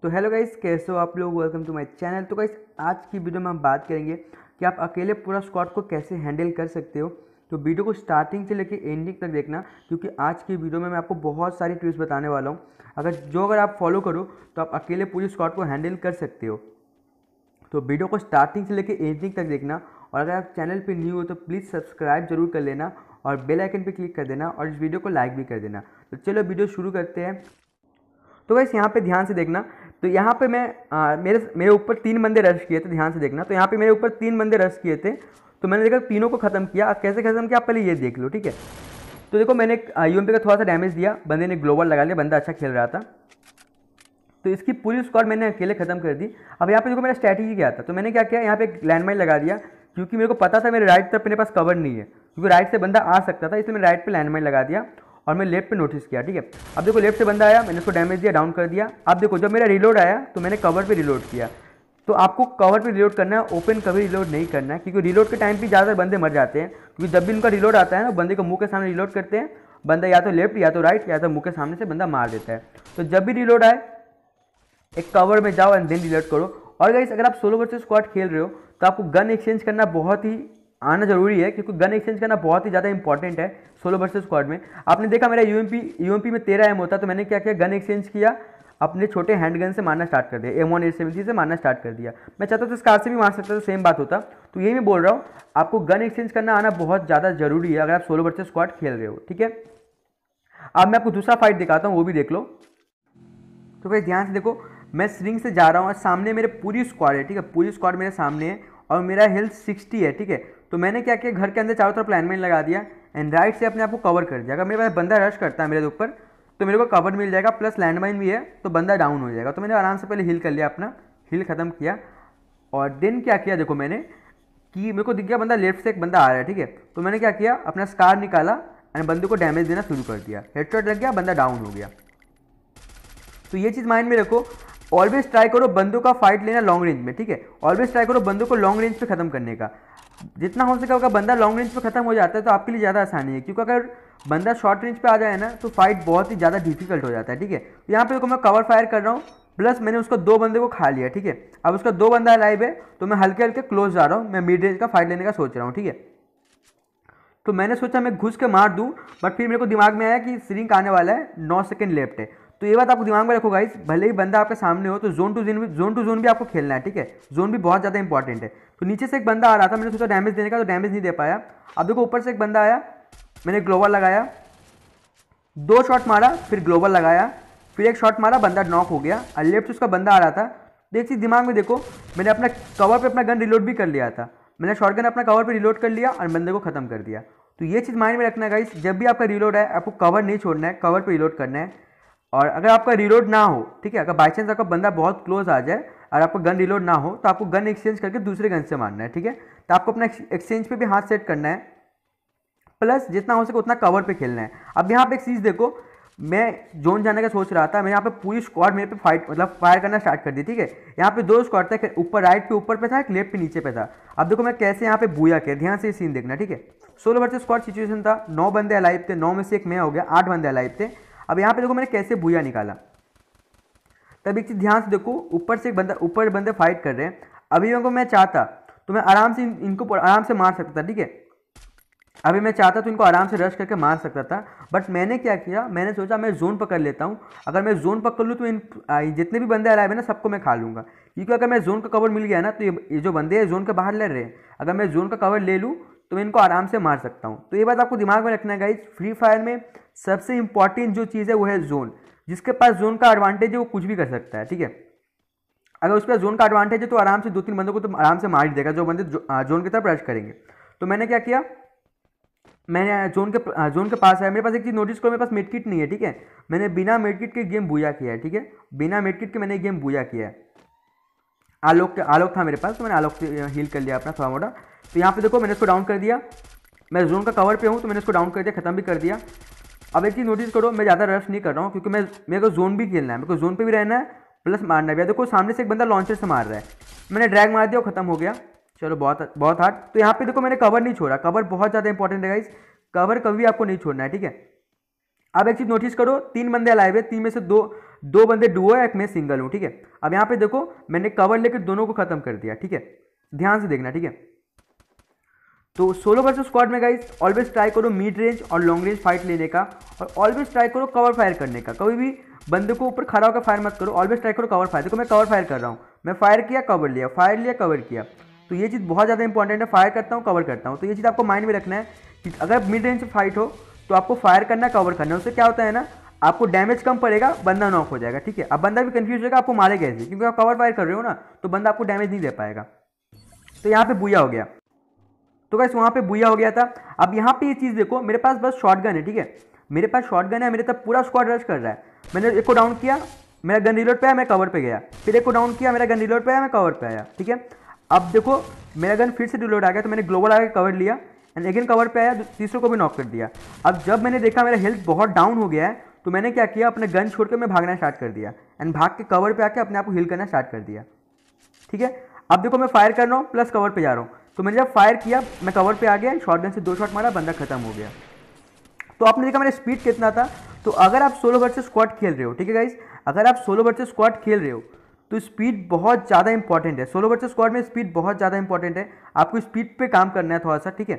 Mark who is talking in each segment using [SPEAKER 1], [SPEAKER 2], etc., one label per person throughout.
[SPEAKER 1] तो hello guys, कैसे हो आप लोग। Welcome to my channel. तो गाइस आज की वीडियो में हम बात करेंगे कि आप अकेले पूरा स्क्वाड को कैसे हैंडल कर सकते हो। तो वीडियो को स्टार्टिंग से लेकर एंडिंग तक देखना, क्योंकि आज की वीडियो में मैं आपको बहुत सारी टिप्स बताने वाला हूँ। अगर आप फॉलो करो तो आप अकेले पूरी स्क्वाड को हैंडल कर सकते हो। तो वीडियो को स्टार्टिंग से लेकर एंडिंग तक देखना, और अगर आप चैनल पर न्यू हो तो प्लीज़ सब्सक्राइब जरूर कर लेना और बेल आइकन पर क्लिक कर देना और इस वीडियो को लाइक भी कर देना। तो चलो वीडियो शुरू करते हैं। तो वैसे यहाँ पे ध्यान से देखना। तो यहाँ पे मैं मेरे ऊपर 3 बंदे रश किए थे, ध्यान से देखना। तो यहाँ पे मेरे ऊपर 3 बंदे रश किए थे, तो मैंने देखा तीनों को ख़त्म किया। कैसे ख़त्म किया आप पहले ये देख लो, ठीक है। तो देखो मैंने यूएमपी का थोड़ा सा डैमेज दिया, बंदे ने ग्लोबल लगा लिया, बंदा अच्छा खेल रहा था। तो इसकी पूरी स्क्वाड मैंने अकेले ख़त्म कर दी। अब यहाँ पे देखो मेरा स्ट्रैटेजी क्या था। तो मैंने क्या किया, यहाँ पे एक लैंडमाइन लगा दिया, क्योंकि मेरे को पता था मेरे राइट तरफ मेरे पास कवर नहीं है, क्योंकि राइट से बंदा आ सकता था, इसलिए मैंने राइट पे लैंडमाइन लगा दिया और मैं लेफ्ट पे नोटिस किया, ठीक है। अब देखो लेफ्ट से बंदा आया, मैंने उसको डैमेज दिया, डाउन कर दिया। अब देखो जब मेरा रिलोड आया तो मैंने कवर पे रिलोड किया। तो आपको कवर पे रिलोड करना है, ओपन कभी रिलोड नहीं करना है, क्योंकि रिलोड के टाइम पे ज़्यादा बंदे मर जाते हैं। क्योंकि जब भी उनका रिलोड आता है ना, बंदे को मुंह के सामने रिलोड करते हैं, बंदा या तो लेफ्ट या तो राइट या तो मुंह के सामने से बंदा मार देता है। तो जब भी रिलोड आए एक कवर में जाओ एंड देन रिलोड करो। और गाइस अगर आप सोलो वर्सेस स्क्वाड खेल रहे हो तो आपको गन एक्सचेंज करना बहुत ही आना जरूरी है, क्योंकि गन एक्सचेंज करना बहुत ही ज़्यादा इंपॉर्टेंट है सोलो वर्सेस स्क्वाड में। आपने देखा मेरा यूएमपी में 13 एम होता, तो मैंने क्या किया, गन एक्सचेंज किया, अपने छोटे हैंडगन से मारना स्टार्ट कर दिया, M1A70 से मारना स्टार्ट कर दिया। मैं चाहता तो स्कार से भी मार सकता, तो सेम बात होता। तो यही मैं बोल रहा हूँ, आपको गन एक्सचेंज करना आना बहुत ज़्यादा जरूरी है अगर आप सोलो वर्सेस स्क्वाड खेल रहे हो, ठीक है। अब मैं आपको दूसरा फाइट दिखाता हूँ, वो भी देख लो। तो भाई ध्यान से देखो, मैं स्ट्रिंग से जा रहा हूँ और सामने मेरे पूरी स्क्वाड है, ठीक है। पूरी स्क्वाड मेरे सामने है और मेरा हेल्थ 60 है, ठीक है। तो मैंने क्या किया, घर के अंदर चारों तरफ लैंडमाइन लगा दिया एंड राइट से अपने आप को कवर कर दिया। अगर मेरे पास बंदा रश करता है मेरे ऊपर तो मेरे को कवर मिल जाएगा, प्लस लैंडमाइन भी है, तो बंदा डाउन हो जाएगा। तो मैंने आराम से पहले हील कर लिया, अपना हील खत्म किया। और देन क्या किया, देखो मैंने कि मेरे को दिख गया बंदा लेफ्ट से एक बंदा आ रहा है, ठीक है। तो मैंने क्या किया, अपना स्कार निकाला एंड बंदे को डैमेज देना शुरू कर दिया। हेडशॉट लग गया, बंदा डाउन हो गया। तो ये चीज़ माइंड में रखो, ऑलवेज ट्राई करो बंदों का फाइट लेना लॉन्ग रेंज में, ठीक है। ऑलवेज ट्राई करो बंदों को लॉन्ग रेंज पे खत्म करने का, जितना हो सके। अगर बंदा लॉन्ग रेंज पे खत्म हो जाता है तो आपके लिए ज़्यादा आसानी है, क्योंकि अगर बंदा शॉर्ट रेंज पे आ जाए ना तो फाइट बहुत ही ज़्यादा डिफिकल्ट हो जाता है, ठीक है। तो यहाँ पे देखो मैं कवर फायर कर रहा हूँ, प्लस मैंने उसको 2 बंदे को खा लिया, ठीक है। अब उसका 2 बंदा लाइव है, तो मैं हल्के हल्के क्लोज जा रहा हूँ, मैं मिड रेंज का फाइट लेने का सोच रहा हूँ, ठीक है। तो मैंने सोचा मैं घुस के मार दूं, बट फिर मेरे को दिमाग में आया कि सिरिंक आने वाला है, 9 सेकंड लेफ्ट है। तो ये बात आपको दिमाग में रखो गाइस, भले ही बंदा आपके सामने हो तो जोन टू जोन भी आपको खेलना है, ठीक है। जोन भी बहुत ज़्यादा इंपॉर्टेंट है। तो नीचे से एक बंदा आ रहा था, मैंने सोचा डैमेज देने का, तो डैमेज नहीं दे पाया। अब देखो ऊपर से एक बंदा आया, मैंने ग्लोबल लगाया, 2 शॉट मारा, फिर ग्लोबल लगाया, फिर एक शॉट मारा, बंदा नॉक हो गया। और लेफ्ट से उसका बंदा आ रहा था। देख चीज दिमाग में देखो, मैंने अपना कवर पे अपना गन रिलोड भी कर लिया था, मैंने शॉटगन अपना कवर पे रिलोड कर लिया और बंदे को खत्म कर दिया। तो ये चीज़ माइंड में रखना है गाइस, जब भी आपका रिलोड है आपको कवर नहीं छोड़ना है, कवर पे रिलोड करना है। और अगर आपका रिलोड ना हो, ठीक है, अगर बाई चांस आपका बंदा बहुत क्लोज आ जाए और आपका गन रिलोड ना हो, तो आपको गन एक्सचेंज करके दूसरे गन से मारना है, ठीक है। तो आपको अपना एक्सचेंज पे भी हाथ सेट करना है, प्लस जितना हो सके उतना कवर पे खेलना है। अब यहाँ पे एक चीज़ देखो, मैं जोन जाने का सोच रहा था, मैं यहाँ पे पूरी स्क्वाड मेरे पे फाइट मतलब फायर करना स्टार्ट कर दी, ठीक है। यहाँ पे 2 स्क्वाड था, ऊपर राइट पे ऊपर पे था, एक लेफ्ट पे नीचे पे था। अब देखो मैं कैसे यहाँ पे बूया किया, ध्यान से सीन देखना, ठीक है। सोलो वर्सेस स्क्वाड सिचुएशन था, 9 बंदे अलाइव थे, 9 में से एक मैं हो गया, 8 बंदे अलाइव थे। अब यहाँ पे देखो मैंने कैसे बूया निकाला। तब एक चीज़ ध्यान से देखो, ऊपर बंदे फाइट कर रहे हैं। अभी को मैं चाहता तो मैं आराम से इनको आराम से मार सकता था, ठीक है। अभी मैं चाहता तो इनको आराम से रश करके मार सकता था, बट मैंने क्या किया, मैंने सोचा मैं जोन पकड़ लेता हूँ। अगर मैं जोन पकड़ लूँ तो इन जितने भी बंदे अलाइव है ना सबको मैं खा लूँगा, क्योंकि अगर मैं जोन का कवर मिल गया ना तो ये जो बंदे हैं जोन के बाहर लड़ रहे हैं, अगर मैं जोन का कवर ले लूँ तो मैं इनको आराम से मार सकता हूँ। तो ये बात आपको दिमाग में रखना है गाइस, फ्री फायर में सबसे इंपॉर्टेंट जो चीज़ है वो है जोन। जिसके पास जोन का एडवांटेज है वो कुछ भी कर सकता है, ठीक है। अगर उस पर जोन का एडवांटेज है तो आराम से 2-3 बंदों को तो आराम से मार ही देगा, जो बंदे जोन की तरफ रश करेंगे। तो मैंने क्या किया, मैंने जोन के पास है, मेरे पास एक चीज़ नोटिस करो, मेरे पास मेडकिट नहीं है, ठीक है। मैंने बिना मेडकिट के गेम बूया किया है, ठीक है। बिना मेडकिट के मैंने गेम बूया किया है। आलोक था मेरे पास, तो मैंने आलोक से हील कर लिया अपना थोड़ा मोटा। तो यहाँ पे देखो मैंने उसको डाउन कर दिया, मैं जोन का कवर पे हूँ तो मैंने उसको डाउन कर दिया, खत्म भी कर दिया। अब एक चीज़ नोटिस करो, मैं ज़्यादा रश नहीं कर रहा हूँ, क्योंकि मेरे को जोन भी खेलना है, मेरे को जोन पे भी रहना है, प्लस मारना भी है। देखो सामने से एक बंदा लॉन्चर से मार रहा है, मैंने ड्रैग मार दिया, वो खत्म हो गया। चलो बहुत हार्ड। तो यहाँ पे देखो मैंने कवर नहीं छोड़ा, कवर बहुत ज़्यादा इंपॉर्टेंट है गाइस, कवर कभी आपको नहीं छोड़ना है, ठीक है। अब एक चीज़ नोटिस करो, 3 बंदे अलाइव है, 3 में से 2 बंदे डुओ है, एक मैं सिंगल हूँ, ठीक है। अब यहाँ पे देखो मैंने कवर लेकर दोनों को खत्म कर दिया, ठीक है, ध्यान से देखना, ठीक है। तो सोलो वर्सेस स्क्वाड में गाइस ऑलवेज ट्राई करो मिड रेंज और लॉन्ग रेंज फाइट लेने का, और ऑलवेज ट्राई करो कवर फायर करने का। कभी भी बंदे को ऊपर खड़ा होकर फायर मत करो, ऑलवेज ट्राई करो कवर फायर। देखो मैं कवर फायर कर रहा हूँ, मैं फायर किया कवर लिया, फायर लिया कवर किया, तो ये चीज़ बहुत ज़्यादा इंपॉर्टेंट है। फायर करता हूँ कवर करता हूँ, तो ये चीज़ आपको माइंड में रखना है कि अगर मिड रेंज से फाइट हो तो आपको फायर करना कवर करना है। उससे क्या होता है ना, आपको डैमेज कम पड़ेगा, बंदा नॉक हो जाएगा, ठीक है। अब बंदा भी कंफ्यूज होगा आपको मारे कैसे, क्योंकि आप कवर फायर कर रहे हो ना, तो बंदा आपको डैमेज नहीं दे पाएगा। तो यहाँ पे बुया हो गया, तो गाइस वहाँ पे बुया हो गया था। अब यहाँ पे ये चीज़ देखो, मेरे पास बस शॉटगन है, ठीक है, मेरे पास शॉटगन है, मेरे तब पूरा स्क्वाड रश कर रहा है। मैंने एक को डाउन किया, मेरा गन रिलोड पे आया, मैं कवर पे गया, फिर एक को डाउन किया, मेरा गन रिलोड पे आया, मैं कवर पे आया, ठीक है। अब देखो मेरा गन फिर से रिलोड आ गया, तो मैंने ग्लोबल आगे कवर लिया एंड अगेन कवर पे आया, तीसरे को भी नॉक कर दिया। अब जब मैंने देखा मेरा हेल्थ बहुत डाउन हो गया है, तो मैंने क्या किया, अपने गन छोड़ के मैं भागना स्टार्ट कर दिया एंड भाग के कवर पे आके अपने आप को हील करना स्टार्ट कर दिया, ठीक है। अब देखो मैं फायर कर रहा हूँ प्लस कवर पे जा रहा हूँ, तो मैंने जब फायर किया मैं कवर पे आ गया, शॉटगन से 2 शॉट मारा, बंदा खत्म हो गया। तो आपने देखा मेरा स्पीड कितना था। तो अगर आप सोलो वर्सेस स्क्वाड खेल रहे हो, ठीक है गाइस, अगर आप सोलो वर्सेस स्क्वाड खेल रहे हो तो स्पीड बहुत ज़्यादा इंपॉर्टेंट है। सोलो वर्सेस स्क्वाड में स्पीड बहुत ज़्यादा इंपॉर्टेंट है, आपको स्पीड पे काम करना है थोड़ा सा, ठीक है।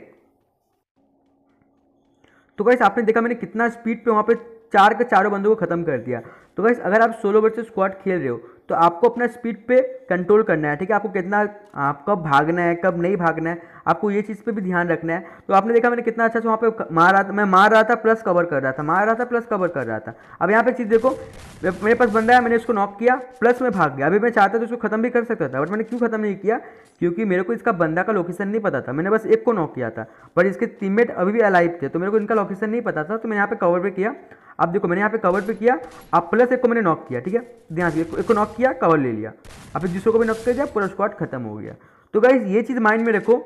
[SPEAKER 1] तो गाइस आपने देखा मैंने कितना स्पीड पे वहाँ पे 4 के चारों बंदों को खत्म कर दिया। तो गाइस अगर आप सोलो वर्सेस स्क्वाड खेल रहे हो तो आपको अपना स्पीड पे कंट्रोल करना है, ठीक है। आपको कितना, आप कब भागना है कब नहीं भागना है, आपको ये चीज़ पे भी ध्यान रखना है। तो आपने देखा मैंने कितना अच्छा से वहाँ पे मैं मार रहा था प्लस कवर कर रहा था, मार रहा था प्लस कवर कर रहा था। अब यहाँ पे चीज़ देखो, मेरे पास बंदा है, मैंने इसको नॉक किया प्लस में भाग गया। अभी मैं चाहता तो इसको खत्म भी कर सकता था, बट मैंने क्यों खत्म नहीं किया, क्योंकि मेरे को इसका बंदा का लोकेशन नहीं पता था। मैंने बस एक को नॉक किया था, पर इसके टीममेट अभी भी अलाइव थे, तो मेरे को इनका लोकेशन नहीं पता था, तो मैंने यहाँ पे कवर पे किया। अब देखो मैंने यहाँ पे कवर पे किया, अब प्लस एक को मैंने नॉक किया, ठीक है, ध्यान से एक को नॉक किया, कवर ले लिया, अब दूसरे को भी नॉक कर दिया, पूरा स्क्वाड खत्म हो गया। तो गाइस ये चीज़ माइंड में रखो,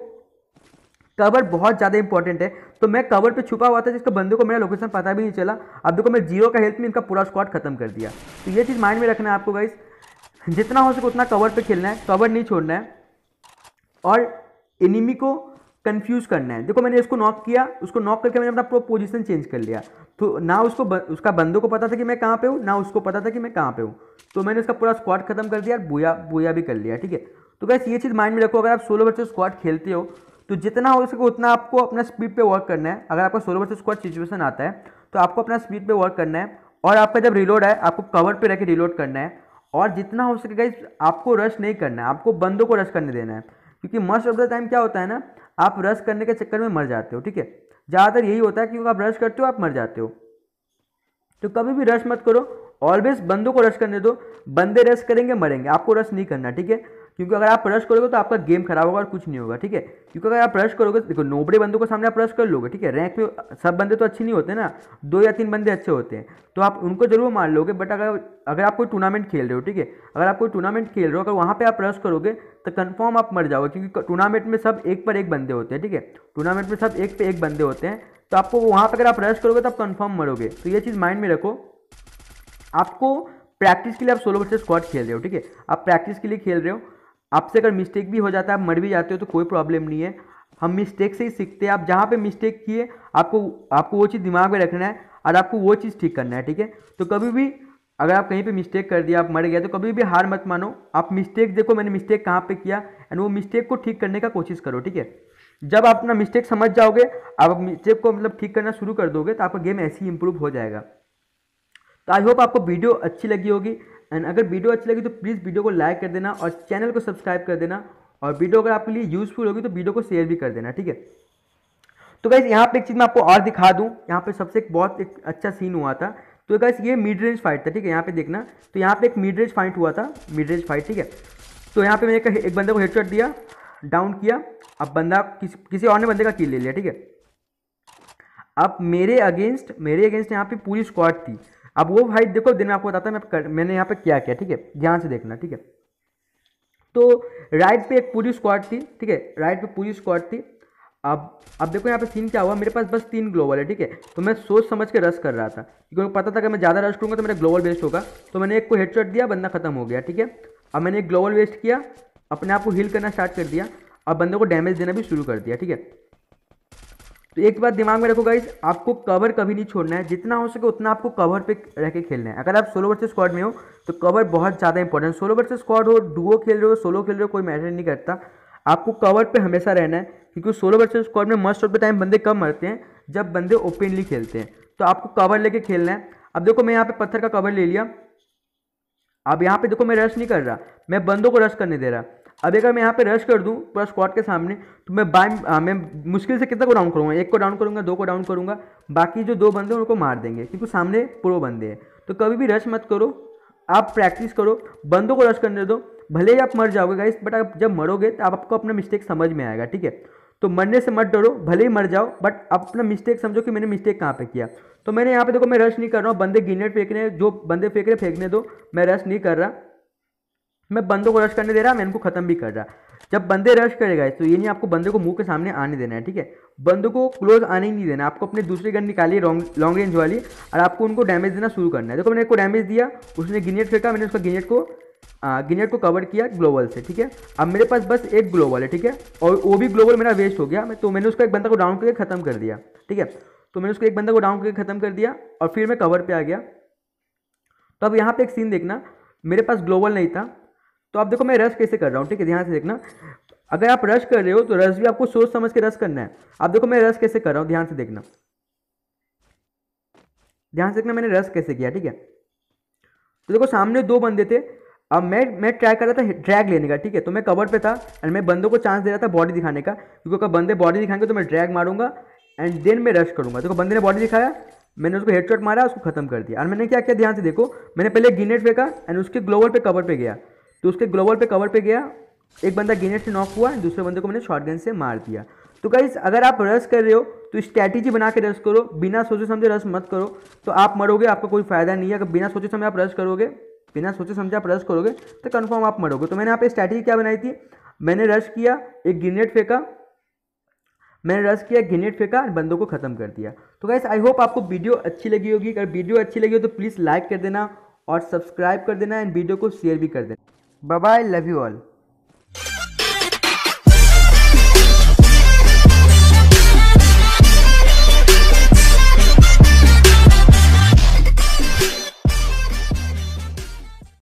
[SPEAKER 1] कवर बहुत ज़्यादा इंपॉर्टेंट है। तो मैं कवर पे छुपा हुआ था, जिसके बंदे को मेरा लोकेशन पता भी नहीं चला। अब देखो मैं 0 का हेल्थ में इनका पूरा स्क्वाड खत्म कर दिया। तो ये चीज़ माइंड में रखना है आपको गाइस, जितना हो सके उतना कवर पे खेलना है, कवर नहीं छोड़ना है और एनिमी को कंफ्यूज करना है। देखो मैंने इसको नॉक किया, उसको नॉक करके मैंने अपना पोजीशन चेंज कर लिया, तो ना उसको उसका बंदों को पता था कि मैं कहाँ पे हूँ, ना उसको पता था कि मैं कहाँ पे हूँ। तो मैंने इसका पूरा स्क्वाड खत्म कर दिया और बुया भी कर लिया, ठीक है। तो गाइस ये चीज़ माइंड में रखो, अगर आप सोलो वर्सेस स्क्वाड खेलते हो तो जितना हो सके उतना आपको अपना स्पीड पे वर्क करना है। अगर आपका सोलो वर्सेस स्क्वाड सिचुएशन आता है तो आपको अपना स्पीड पे वर्क करना है, और आपका जब रिलोड है आपको कवर पे रह के रिलोड करना है, और जितना हो सके गाइस आपको रश नहीं करना है, आपको बंदों को रश करने देना है। क्योंकि मोस्ट ऑफ द टाइम क्या होता है ना, आप रश करने के चक्कर में मर जाते हो, ठीक है, ज़्यादातर यही होता है, क्योंकि आप रश करते हो आप मर जाते हो। तो कभी भी रश मत करो, ऑलवेज बंदों को रश करने दो, बंदे रश करेंगे मरेंगे, आपको रश नहीं करना, ठीक है। क्योंकि अगर आप रश करोगे तो आपका गेम खराब होगा और कुछ नहीं होगा, ठीक है। क्योंकि अगर आप रश करोगे, देखो नोबड़े बंदों को सामने आप रश कर लोगे, ठीक है, रैंक में सब बंदे तो अच्छे नहीं होते ना, 2 या 3 बंदे अच्छे होते हैं, तो आप उनको जरूर मार लोगे। बट अगर आप कोई टूर्नामेंट खेल रहे हो, ठीक है, अगर आप कोई टूर्नामेंट खेल रहे हो, अगर वहाँ पे आप रश करोगे तो कंफर्म आप मर जाओगे, क्योंकि टूर्नामेंट में सब एक पर एक बंदे होते हैं, ठीक है, टूर्नामेंट में सब एक पे एक बंदे होते हैं। तो आपको वहाँ पर अगर आप रश करोगे तो आप कंफर्म मरोगे। तो ये चीज़ माइंड में रखो। आपको प्रैक्टिस के लिए आप सोलो वर्सेस स्क्वाड खेल रहे हो, ठीक है, आप प्रैक्टिस के लिए खेल रहे हो, आपसे अगर मिस्टेक भी हो जाता है, आप मर भी जाते हो तो कोई प्रॉब्लम नहीं है, हम मिस्टेक से ही सीखते हैं। आप जहाँ पे मिस्टेक किए आपको वो चीज़ दिमाग में रखना है और आपको वो चीज़ ठीक करना है, ठीक है। तो कभी भी अगर आप कहीं पे मिस्टेक कर दिया, आप मर गया, तो कभी भी हार मत मानो, आप मिस्टेक देखो मैंने मिस्टेक कहाँ पे किया एंड वो मिस्टेक को ठीक करने का कोशिश करो, ठीक है। जब आप अपना मिस्टेक समझ जाओगे, आप मिस्टेक को मतलब ठीक करना शुरू कर दोगे, तो आपका गेम ऐसे ही इंप्रूव हो जाएगा। तो आई होप आपको वीडियो अच्छी लगी होगी, एंड अगर वीडियो अच्छी लगी तो प्लीज़ वीडियो को लाइक कर देना और चैनल को सब्सक्राइब कर देना, और वीडियो अगर आपके लिए यूजफुल होगी तो वीडियो को शेयर भी कर देना, ठीक है। तो गाइस यहाँ पे एक चीज़ मैं आपको और दिखा दूँ, यहाँ पे सबसे एक अच्छा सीन हुआ था। तो गाइस ये मिड रेंज फाइट था, ठीक है, यहाँ पे देखना, तो यहाँ पे एक मिड रेंज फाइट हुआ था, मिड रेंज फाइट, ठीक है। तो यहाँ पे मैंने एक बंदे को हेडशॉट दिया, डाउन किया, अब बंदा किसी और ने बंदे का किल ले लिया, ठीक है। अब मेरे अगेंस्ट यहाँ पे पूरी स्क्वाड थी। अब वो फाइट देखो, दिन में आपको बताता है मैंने यहाँ पे क्या किया, ठीक है, ध्यान से देखना, ठीक है। तो राइट पे एक पूरी स्क्वाड थी, ठीक है, राइट पे पूरी स्क्वाड थी। अब देखो यहाँ पे सीन क्या हुआ, मेरे पास बस 3 ग्लोबल है, ठीक है। तो मैं सोच समझ के रश कर रहा था, क्योंकि पता था कि मैं ज़्यादा रश करूँगा तो मेरा ग्लोबल वेस्ट होगा। तो मैंने एक को हेडशॉट दिया, बंदा खत्म हो गया, ठीक है। अब मैंने एक ग्लोबल वेस्ट किया, अपने आप को हील करना स्टार्ट कर दिया और बंदे को डैमेज देना भी शुरू कर दिया, ठीक है। तो एक बात दिमाग में रखो गाइस, आपको कवर कभी नहीं छोड़ना है, जितना हो सके उतना आपको कवर पे रह के खेलना है। अगर आप सोलो वर्सेस स्क्वाड में हो तो कवर बहुत ज़्यादा इंपॉर्टेंट, सोलो वर्सेस स्क्वाड हो, डुओ खेल रहे हो, सोलो खेल रहे हो, कोई मैटर नहीं करता, आपको कवर पे हमेशा रहना है। क्योंकि सोलो वर्सेस स्क्वाड में मोस्ट ऑफ द टाइम बंदे कब मरते हैं, जब बंदे ओपनली खेलते हैं। तो आपको कवर लेके खेलना है। अब देखो मैं यहाँ पे पत्थर का कवर ले लिया, अब यहाँ पे देखो मैं रश नहीं कर रहा, मैं बंदों को रश करने दे रहा। अब अगर मैं यहाँ पे रश कर दूँ पूरा स्क्वाड के सामने, तो मैं मुश्किल से कितना को डाउन करूँगा, एक को डाउन करूँगा, दो को डाउन करूँगा, बाकी जो दो बंदे हैं उनको मार देंगे, क्योंकि सामने प्रो बंदे हैं। तो कभी भी रश मत करो, आप प्रैक्टिस करो, बंदों को रश करने दो। भले ही आप मर जाओगे गाइस, बट आप जब मरोगे तो आपको अपना मिस्टेक समझ में आएगा, ठीक है। तो मरने से मत डरो, भले ही मर जाओ, बट अपना मिस्टेक समझो कि मैंने मिस्टेक कहाँ पे किया। तो मैंने यहाँ पे देखो मैं रश नहीं कर रहा हूँ, बंदे ग्रेनेड फेंक रहे हैं, जो बंदे फेंक रहे फेंकने दो, मैं रश नहीं कर रहा, मैं बंदों को रश करने दे रहा, मैं इनको खत्म भी कर रहा। जब बंदे रश करेगा तो ये नहीं आपको बंदे को मुंह के सामने आने देना है, ठीक है। बंदों को क्लोज आने ही नहीं देना, आपको अपने दूसरी गन निकाली लॉन्ग रेंज वाली, और आपको उनको डैमेज देना शुरू करना है। देखो मैंने एक को डैमेज दिया, उसने ग्रेनेड फेंका, मैंने उसका ग्रेनेड को कवर किया ग्लोबल से, ठीक है। अब मेरे पास बस एक ग्लोबल है, ठीक है, और वो भी ग्लोबल मेरा वेस्ट हो गया। तो मैंने उसका एक बंदा को डाउन करके खत्म कर दिया, ठीक है। तो मैंने उसको एक बंदा को डाउन करके खत्म कर दिया, और फिर मैं कवर पे आ गया। तो अब यहाँ पे एक सीन देखना, मेरे पास ग्लोबल नहीं था, तो आप देखो मैं रश कैसे कर रहा हूँ, ठीक है, ध्यान से देखना। अगर आप रश कर रहे हो तो रश भी आपको सोच समझ के रश करना है। आप देखो मैं रश कैसे कर रहा हूँ, ध्यान से देखना, ध्यान से देखना मैंने रश कैसे किया, ठीक है। तो देखो सामने दो बंदे थे, अब मैं ट्राई कर रहा था ड्रैग लेने का, ठीक है। तो मैं कवर पे था एंड मैं बंदों को चांस दे रहा था बॉडी दिखाने का, क्योंकि अगर बंदे बॉडी दिखाएंगे तो मैं ड्रैग मारूंगा एंड देन मैं रश करूंगा। देखो बंदे ने बॉडी दिखाया, मैंने उसको हेडशॉट मारा, उसको खत्म कर दिया। और मैंने क्या किया ध्यान से देखो, मैंने पहले ग्रेनेड फेंका एंड उसके ग्लोबल पे कवर पे गया, तो उसके ग्लोबल पे कवर पे गया, एक बंदा ग्रेनेड से नॉक हुआ, दूसरे बंदे को मैंने शॉटगन से मार दिया। तो गाइस अगर आप रश कर रहे हो तो स्ट्रैटेजी बना के रश करो, बिना सोचे समझे रश मत करो, तो आप मरोगे, आपका कोई फायदा नहीं है। अगर बिना सोचे समझे आप रश करोगे, बिना सोचे समझे आप रश करोगे तो कंफर्म आप मरोगे। तो मैंने यहाँ पे स्ट्रैटेजी क्या बनाई थी, मैंने रश किया, एक ग्रेनेड फेंका, मैंने रश किया, ग्रेनेड फेंका, बंदों को खत्म कर दिया। तो गाइस आई होप आपको वीडियो अच्छी लगी होगी। अगर वीडियो अच्छी लगी हो तो प्लीज़ लाइक कर देना और सब्सक्राइब कर देना एंड वीडियो को शेयर भी कर देना। Bye bye, love you all.